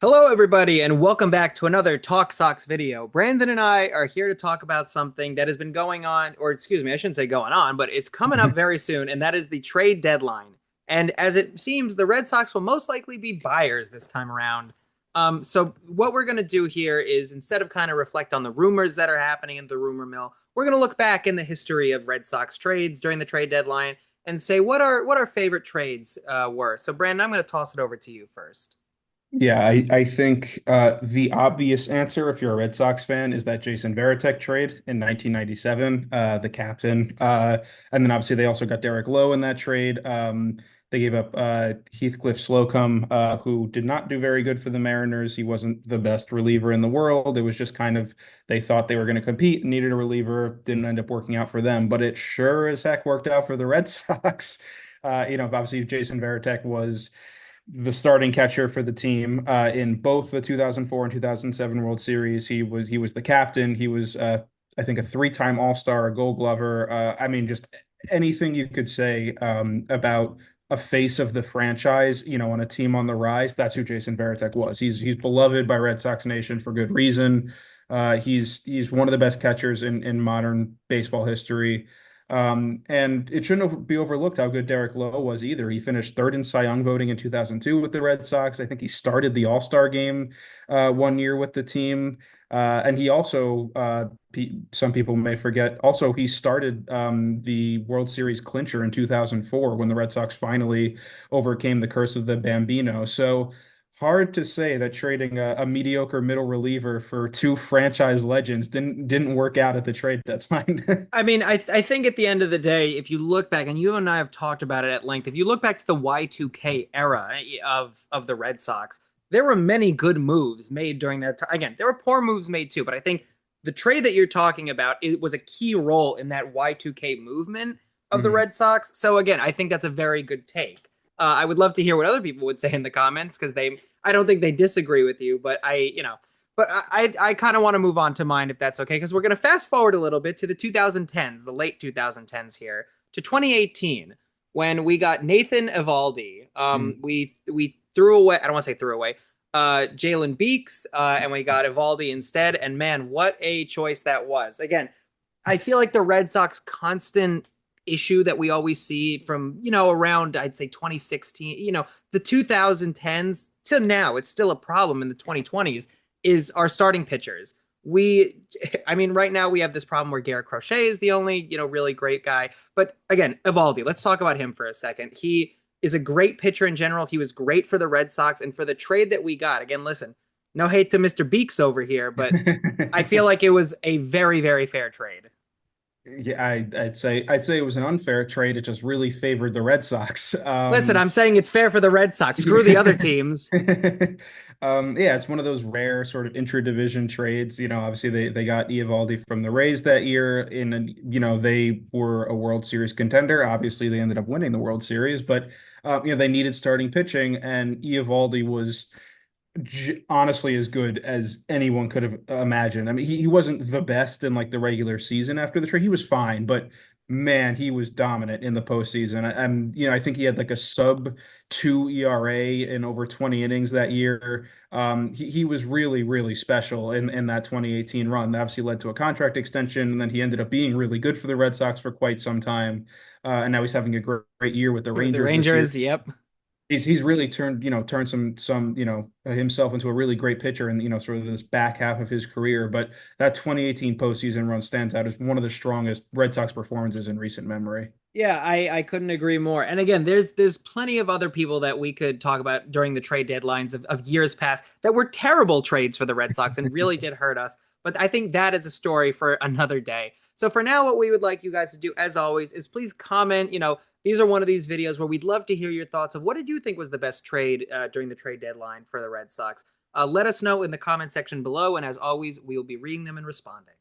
Hello, everybody, and welcome back to another Talk Sox video. Brandon and I are here to talk about something that has been going on, or excuse me, I shouldn't say going on, but it's coming up very soon, and that is the trade deadline. And as it seems, the Red Sox will most likely be buyers this time around. So what we're going to do here is instead of kind of reflect on the rumors that are happening in the rumor mill, we're going to look back in the history of Red Sox trades during the trade deadline and say what our favorite trades were. So, Brandon, I'm going to toss it over to you first. Yeah, I think the obvious answer, if you're a Red Sox fan, is that Jason Varitek trade in 1997, the captain. And then obviously they also got Derek Lowe in that trade. They gave up Heathcliff Slocum, who did not do very good for the Mariners. He wasn't the best reliever in the world. It was just kind of they thought they were going to compete, needed a reliever, didn't end up working out for them, but it sure as heck worked out for the Red Sox. Obviously Jason Varitek was the starting catcher for the team in both the 2004 and 2007 World Series. He was the captain. He was I think a three-time All-Star, a Gold Glover. I mean, just anything you could say about a face of the franchise, on a team on the rise. That's who Jason Varitek was. He's beloved by Red Sox Nation for good reason. He's one of the best catchers in modern baseball history. And it shouldn't be overlooked how good Derek Lowe was either. He finished third in Cy Young voting in 2002 with the Red Sox. I think he started the All-Star game one year with the team. And he also, some people may forget, also he started the World Series clincher in 2004 when the Red Sox finally overcame the curse of the Bambino. So hard to say that trading a mediocre middle reliever for two franchise legends didn't work out at the trade deadline. I mean, I think at the end of the day, if you look back, and you and I have talked about it at length, if you look back to the Y2K era of the Red Sox, there were many good moves made during that time. Again, there were poor moves made too, but I think the trade that you're talking about, it was a key role in that Y2K movement of the Mhm. Red Sox. So again, I think that's a very good take. I would love to hear what other people would say in the comments because I don't think they disagree with you, but I kind of want to move on to mine if that's okay, because we're going to fast forward a little bit to the 2010s, the late 2010s here, to 2018 when we got Nathan Evaldi. Mhm. We threw away, I don't want to say threw away, Jalen Beeks, and we got Evaldi instead. And man, what a choice that was. Again, I feel like the Red Sox constant issue that we always see from, around, I'd say 2016, the 2010s to now, it's still a problem in the 2020s, is our starting pitchers. I mean, right now we have this problem where Garrett Crochet is the only, really great guy. But again, Evaldi, let's talk about him for a second. He is a great pitcher in general. He was great for the Red Sox. And for the trade that we got, again, listen, no hate to Mr. Beeks over here, but I feel like it was a very, very fair trade. Yeah, I'd say it was an unfair trade. It just really favored the Red Sox. Listen, I'm saying it's fair for the Red Sox. Screw the other teams. Yeah, it's one of those rare sort of intra-division trades. Obviously they got Eovaldi from the Rays that year they were a World Series contender. Obviously they ended up winning the World Series, but they needed starting pitching and Eovaldi was honestly as good as anyone could have imagined. I mean, he wasn't the best in like the regular season after the trade. He was fine, but man, he was dominant in the postseason. I think he had like a sub two ERA in over 20 innings that year. He was really, really special in that 2018 run. That obviously led to a contract extension, and then he ended up being really good for the Red Sox for quite some time. And now he's having a great year with the The Rangers this year. Rangers, yep. He's really turned some himself into a really great pitcher in sort of this back half of his career. But that 2018 postseason run stands out as one of the strongest Red Sox performances in recent memory. Yeah, I couldn't agree more. And again, there's plenty of other people that we could talk about during the trade deadlines of years past that were terrible trades for the Red Sox and really did hurt us. But I think that is a story for another day. So for now, what we would like you guys to do, as always, is please comment. These are one of these videos where we'd love to hear your thoughts of what did you think was the best trade during the trade deadline for the Red Sox. Let us know in the comment section below. And as always, we will be reading them and responding.